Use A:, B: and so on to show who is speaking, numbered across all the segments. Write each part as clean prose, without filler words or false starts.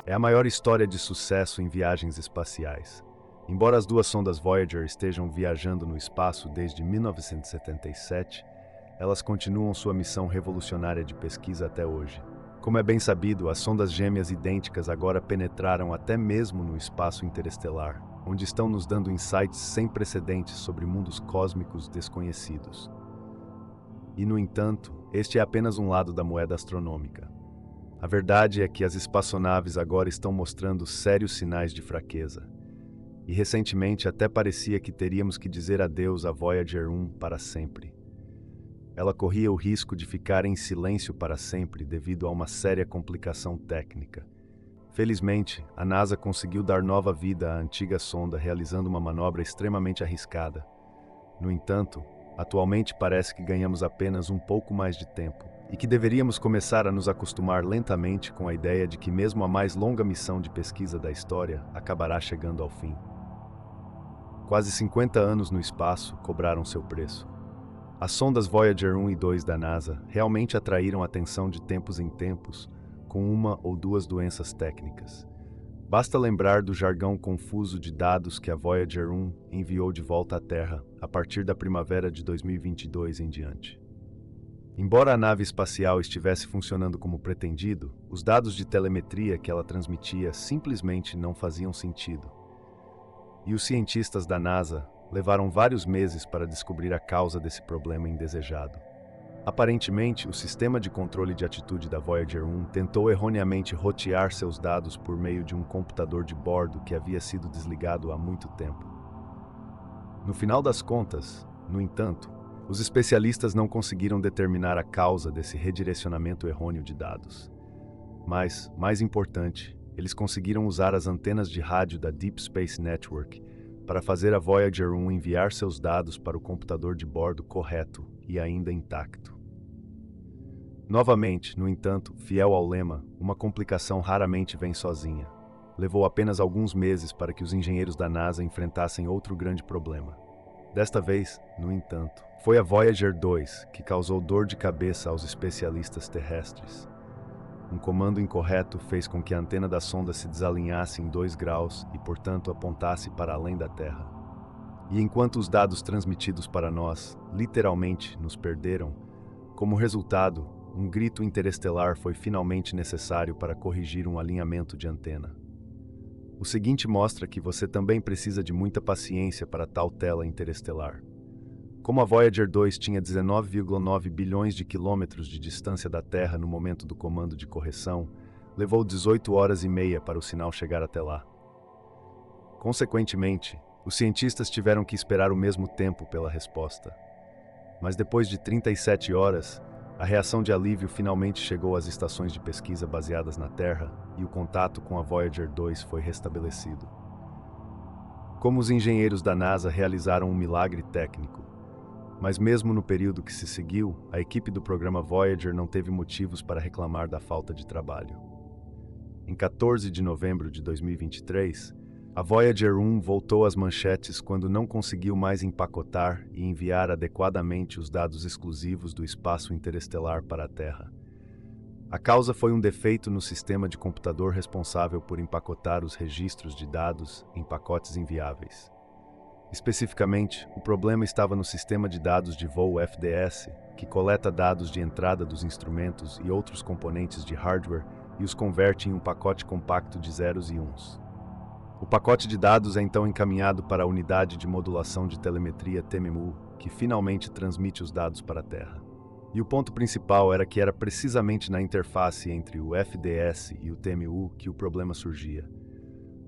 A: É a maior história de sucesso em viagens espaciais. Embora as duas sondas Voyager estejam viajando no espaço desde 1977, elas continuam sua missão revolucionária de pesquisa até hoje. Como é bem sabido, as sondas gêmeas idênticas agora penetraram até mesmo no espaço interestelar, onde estão nos dando insights sem precedentes sobre mundos cósmicos desconhecidos. E, no entanto, este é apenas um lado da moeda astronômica. A verdade é que as espaçonaves agora estão mostrando sérios sinais de fraqueza. E recentemente até parecia que teríamos que dizer adeus à Voyager 1 para sempre. Ela corria o risco de ficar em silêncio para sempre devido a uma séria complicação técnica. Felizmente, a NASA conseguiu dar nova vida à antiga sonda realizando uma manobra extremamente arriscada. No entanto, atualmente parece que ganhamos apenas um pouco mais de tempo e que deveríamos começar a nos acostumar lentamente com a ideia de que mesmo a mais longa missão de pesquisa da história acabará chegando ao fim. Quase 50 anos no espaço cobraram seu preço. As sondas Voyager 1 e 2 da NASA realmente atraíram a atenção de tempos em tempos com uma ou duas doenças técnicas. Basta lembrar do jargão confuso de dados que a Voyager 1 enviou de volta à Terra a partir da primavera de 2022 em diante. Embora a nave espacial estivesse funcionando como pretendido, os dados de telemetria que ela transmitia simplesmente não faziam sentido. E os cientistas da NASA levaram vários meses para descobrir a causa desse problema indesejado. Aparentemente, o sistema de controle de atitude da Voyager 1 tentou erroneamente rotear seus dados por meio de um computador de bordo que havia sido desligado há muito tempo. No final das contas, no entanto, os especialistas não conseguiram determinar a causa desse redirecionamento errôneo de dados. Mas, mais importante, eles conseguiram usar as antenas de rádio da Deep Space Network para fazer a Voyager 1 enviar seus dados para o computador de bordo correto e ainda intacto. Novamente, no entanto, fiel ao lema, uma complicação raramente vem sozinha. Levou apenas alguns meses para que os engenheiros da NASA enfrentassem outro grande problema. Desta vez, no entanto, foi a Voyager 2 que causou dor de cabeça aos especialistas terrestres. Um comando incorreto fez com que a antena da sonda se desalinhasse em 2 graus e, portanto, apontasse para além da Terra. E enquanto os dados transmitidos para nós, literalmente, nos perderam, como resultado, um grito interestelar foi finalmente necessário para corrigir um alinhamento de antena. O seguinte mostra que você também precisa de muita paciência para tal tela interestelar. Como a Voyager 2 tinha 19,9 bilhões de quilômetros de distância da Terra no momento do comando de correção, levou 18 horas e meia para o sinal chegar até lá. Consequentemente, os cientistas tiveram que esperar o mesmo tempo pela resposta. Mas depois de 37 horas, a reação de alívio finalmente chegou às estações de pesquisa baseadas na Terra e o contato com a Voyager 2 foi restabelecido. Como os engenheiros da NASA realizaram um milagre técnico. Mas mesmo no período que se seguiu, a equipe do programa Voyager não teve motivos para reclamar da falta de trabalho. Em 14 de novembro de 2023, a Voyager 1 voltou às manchetes quando não conseguiu mais empacotar e enviar adequadamente os dados exclusivos do espaço interestelar para a Terra. A causa foi um defeito no sistema de computador responsável por empacotar os registros de dados em pacotes inviáveis. Especificamente, o problema estava no sistema de dados de voo FDS, que coleta dados de entrada dos instrumentos e outros componentes de hardware e os converte em um pacote compacto de zeros e uns. O pacote de dados é então encaminhado para a unidade de modulação de telemetria TMMU, que finalmente transmite os dados para a Terra. E o ponto principal era que era precisamente na interface entre o FDS e o TMU que o problema surgia.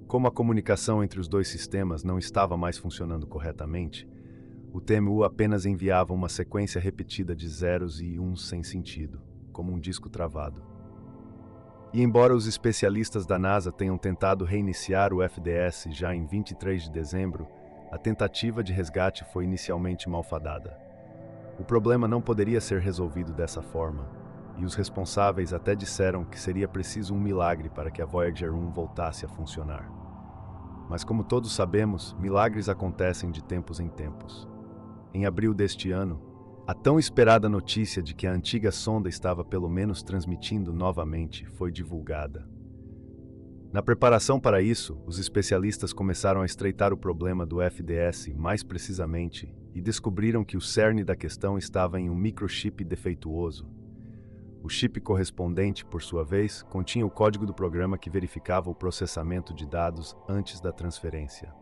A: Como a comunicação entre os dois sistemas não estava mais funcionando corretamente, o TMU apenas enviava uma sequência repetida de zeros e uns sem sentido, como um disco travado. E embora os especialistas da NASA tenham tentado reiniciar o FDS já em 23 de dezembro, a tentativa de resgate foi inicialmente malfadada. O problema não poderia ser resolvido dessa forma, e os responsáveis até disseram que seria preciso um milagre para que a Voyager 1 voltasse a funcionar. Mas como todos sabemos, milagres acontecem de tempos em tempos. Em abril deste ano, a tão esperada notícia de que a antiga sonda estava pelo menos transmitindo novamente foi divulgada. Na preparação para isso, os especialistas começaram a estreitar o problema do FDS mais precisamente e descobriram que o cerne da questão estava em um microchip defeituoso. O chip correspondente, por sua vez, continha o código do programa que verificava o processamento de dados antes da transferência.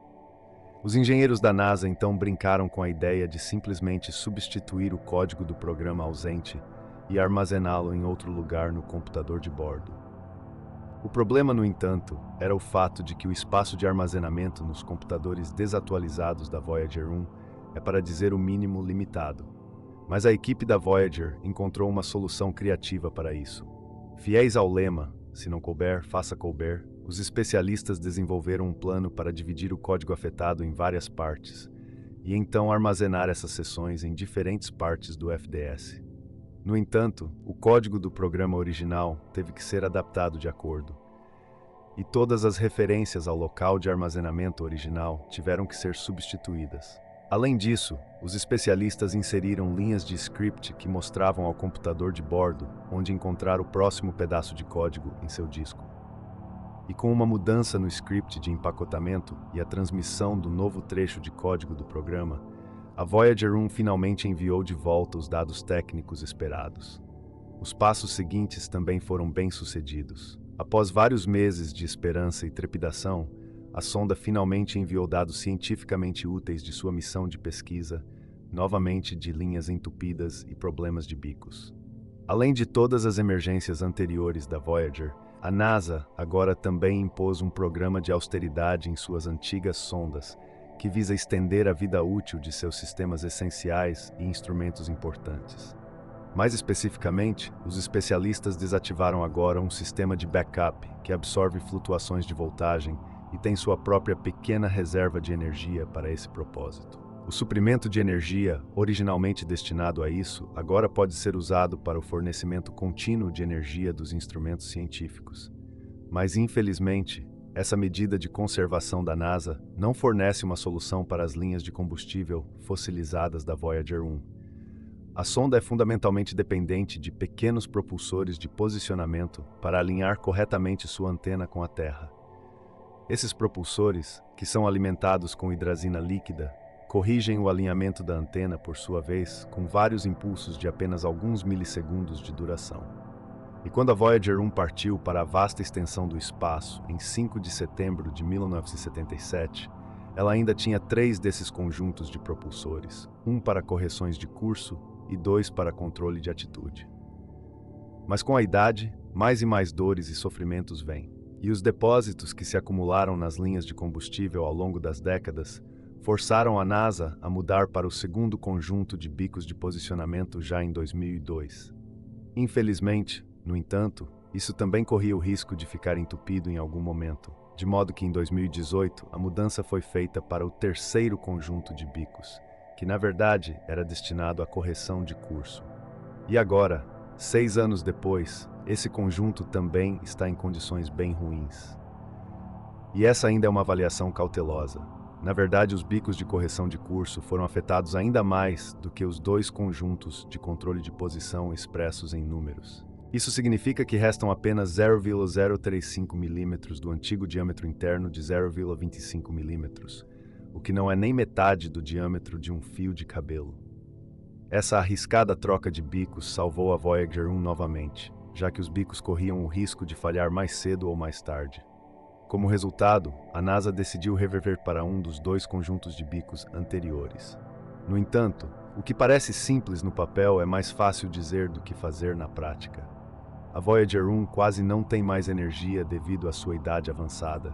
A: Os engenheiros da NASA então brincaram com a ideia de simplesmente substituir o código do programa ausente e armazená-lo em outro lugar no computador de bordo. O problema, no entanto, era o fato de que o espaço de armazenamento nos computadores desatualizados da Voyager 1 é, para dizer o mínimo, limitado. Mas a equipe da Voyager encontrou uma solução criativa para isso. Fiéis ao lema, se não couber, faça couber, os especialistas desenvolveram um plano para dividir o código afetado em várias partes e então armazenar essas seções em diferentes partes do FDS. No entanto, o código do programa original teve que ser adaptado de acordo, e todas as referências ao local de armazenamento original tiveram que ser substituídas. Além disso, os especialistas inseriram linhas de script que mostravam ao computador de bordo onde encontrar o próximo pedaço de código em seu disco. E com uma mudança no script de empacotamento e a transmissão do novo trecho de código do programa, a Voyager 1 finalmente enviou de volta os dados técnicos esperados. Os passos seguintes também foram bem-sucedidos. Após vários meses de esperança e trepidação, a sonda finalmente enviou dados cientificamente úteis de sua missão de pesquisa, novamente de linhas entupidas e problemas de bicos. Além de todas as emergências anteriores da Voyager, a NASA agora também impôs um programa de austeridade em suas antigas sondas, que visa estender a vida útil de seus sistemas essenciais e instrumentos importantes. Mais especificamente, os especialistas desativaram agora um sistema de backup que absorve flutuações de voltagem e tem sua própria pequena reserva de energia para esse propósito. O suprimento de energia, originalmente destinado a isso, agora pode ser usado para o fornecimento contínuo de energia dos instrumentos científicos. Mas, infelizmente, essa medida de conservação da NASA não fornece uma solução para as linhas de combustível fossilizadas da Voyager 1. A sonda é fundamentalmente dependente de pequenos propulsores de posicionamento para alinhar corretamente sua antena com a Terra. Esses propulsores, que são alimentados com hidrazina líquida, corrigem o alinhamento da antena, por sua vez, com vários impulsos de apenas alguns milissegundos de duração. E quando a Voyager 1 partiu para a vasta extensão do espaço, em 5 de setembro de 1977, ela ainda tinha 3 desses conjuntos de propulsores, um para correções de curso e 2 para controle de atitude. Mas com a idade, mais e mais dores e sofrimentos vêm, e os depósitos que se acumularam nas linhas de combustível ao longo das décadas forçaram a NASA a mudar para o segundo conjunto de bicos de posicionamento já em 2002. Infelizmente, no entanto, isso também corria o risco de ficar entupido em algum momento, de modo que em 2018 a mudança foi feita para o terceiro conjunto de bicos, que na verdade era destinado à correção de curso. E agora, 6 anos depois, esse conjunto também está em condições bem ruins. E essa ainda é uma avaliação cautelosa. Na verdade, os bicos de correção de curso foram afetados ainda mais do que os 2 conjuntos de controle de posição expressos em números. Isso significa que restam apenas 0,035 mm do antigo diâmetro interno de 0,25 mm, o que não é nem metade do diâmetro de um fio de cabelo. Essa arriscada troca de bicos salvou a Voyager 1 novamente, já que os bicos corriam o risco de falhar mais cedo ou mais tarde. Como resultado, a NASA decidiu reverter para um dos 2 conjuntos de bicos anteriores. No entanto, o que parece simples no papel é mais fácil dizer do que fazer na prática. A Voyager 1 quase não tem mais energia devido à sua idade avançada,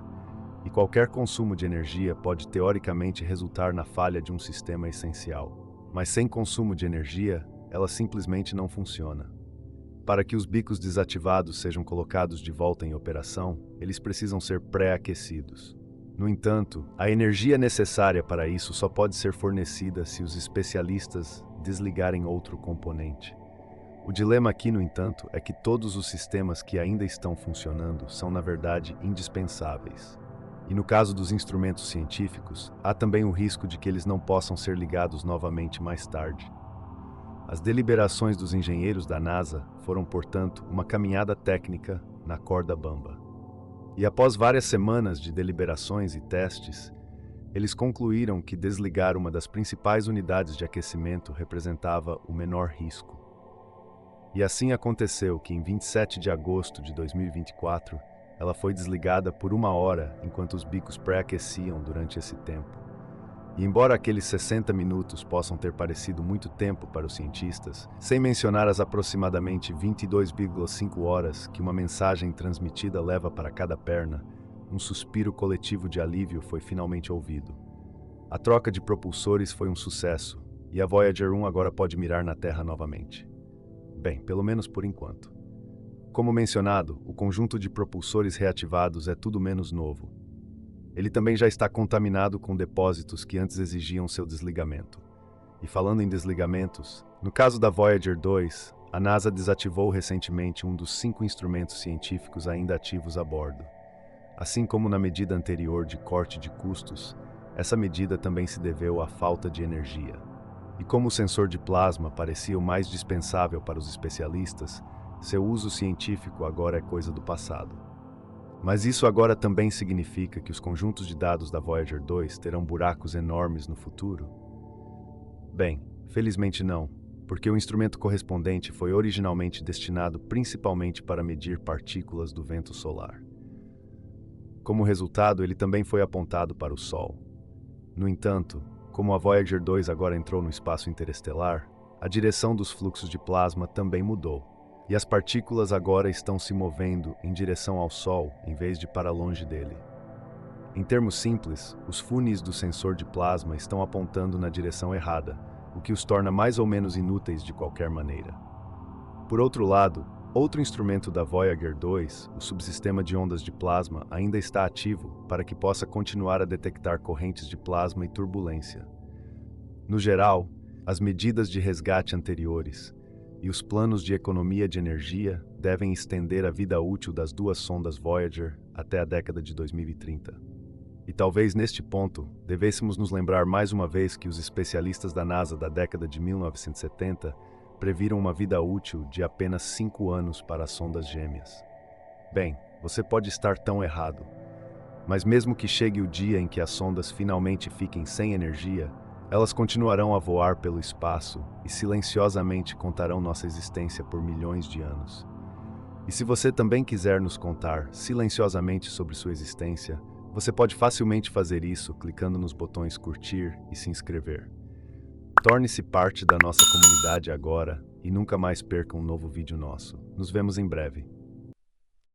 A: e qualquer consumo de energia pode teoricamente resultar na falha de um sistema essencial. Mas sem consumo de energia, ela simplesmente não funciona. Para que os bicos desativados sejam colocados de volta em operação, eles precisam ser pré-aquecidos. No entanto, a energia necessária para isso só pode ser fornecida se os especialistas desligarem outro componente. O dilema aqui, no entanto, é que todos os sistemas que ainda estão funcionando são, na verdade, indispensáveis. E no caso dos instrumentos científicos, há também o risco de que eles não possam ser ligados novamente mais tarde. As deliberações dos engenheiros da NASA foram, portanto, uma caminhada técnica na corda bamba. E após várias semanas de deliberações e testes, eles concluíram que desligar uma das principais unidades de aquecimento representava o menor risco. E assim aconteceu que em 27 de agosto de 2024, ela foi desligada por 1 hora enquanto os bicos pré-aqueciam durante esse tempo. E embora aqueles 60 minutos possam ter parecido muito tempo para os cientistas, sem mencionar as aproximadamente 22,5 horas que uma mensagem transmitida leva para cada perna, um suspiro coletivo de alívio foi finalmente ouvido. A troca de propulsores foi um sucesso, e a Voyager 1 agora pode mirar na Terra novamente. Bem, pelo menos por enquanto. Como mencionado, o conjunto de propulsores reativados é tudo menos novo. Ele também já está contaminado com depósitos que antes exigiam seu desligamento. E falando em desligamentos, no caso da Voyager 2, a NASA desativou recentemente um dos 5 instrumentos científicos ainda ativos a bordo. Assim como na medida anterior de corte de custos, essa medida também se deveu à falta de energia. E como o sensor de plasma parecia o mais dispensável para os especialistas, seu uso científico agora é coisa do passado. Mas isso agora também significa que os conjuntos de dados da Voyager 2 terão buracos enormes no futuro? Bem, felizmente não, porque o instrumento correspondente foi originalmente destinado principalmente para medir partículas do vento solar. Como resultado, ele também foi apontado para o Sol. No entanto, como a Voyager 2 agora entrou no espaço interestelar, a direção dos fluxos de plasma também mudou. E as partículas agora estão se movendo em direção ao Sol em vez de para longe dele. Em termos simples, os funis do sensor de plasma estão apontando na direção errada, o que os torna mais ou menos inúteis de qualquer maneira. Por outro lado, outro instrumento da Voyager 2, o subsistema de ondas de plasma, ainda está ativo para que possa continuar a detectar correntes de plasma e turbulência. No geral, as medidas de resgate anteriores e os planos de economia de energia devem estender a vida útil das 2 sondas Voyager até a década de 2030. E talvez neste ponto, devêssemos nos lembrar mais uma vez que os especialistas da NASA da década de 1970 previram uma vida útil de apenas 5 anos para as sondas gêmeas. Bem, você pode estar tão errado, mas mesmo que chegue o dia em que as sondas finalmente fiquem sem energia, elas continuarão a voar pelo espaço e silenciosamente contarão nossa existência por milhões de anos. E se você também quiser nos contar silenciosamente sobre sua existência, você pode facilmente fazer isso clicando nos botões curtir e se inscrever. Torne-se parte da nossa comunidade agora e nunca mais perca um novo vídeo nosso. Nos vemos em breve.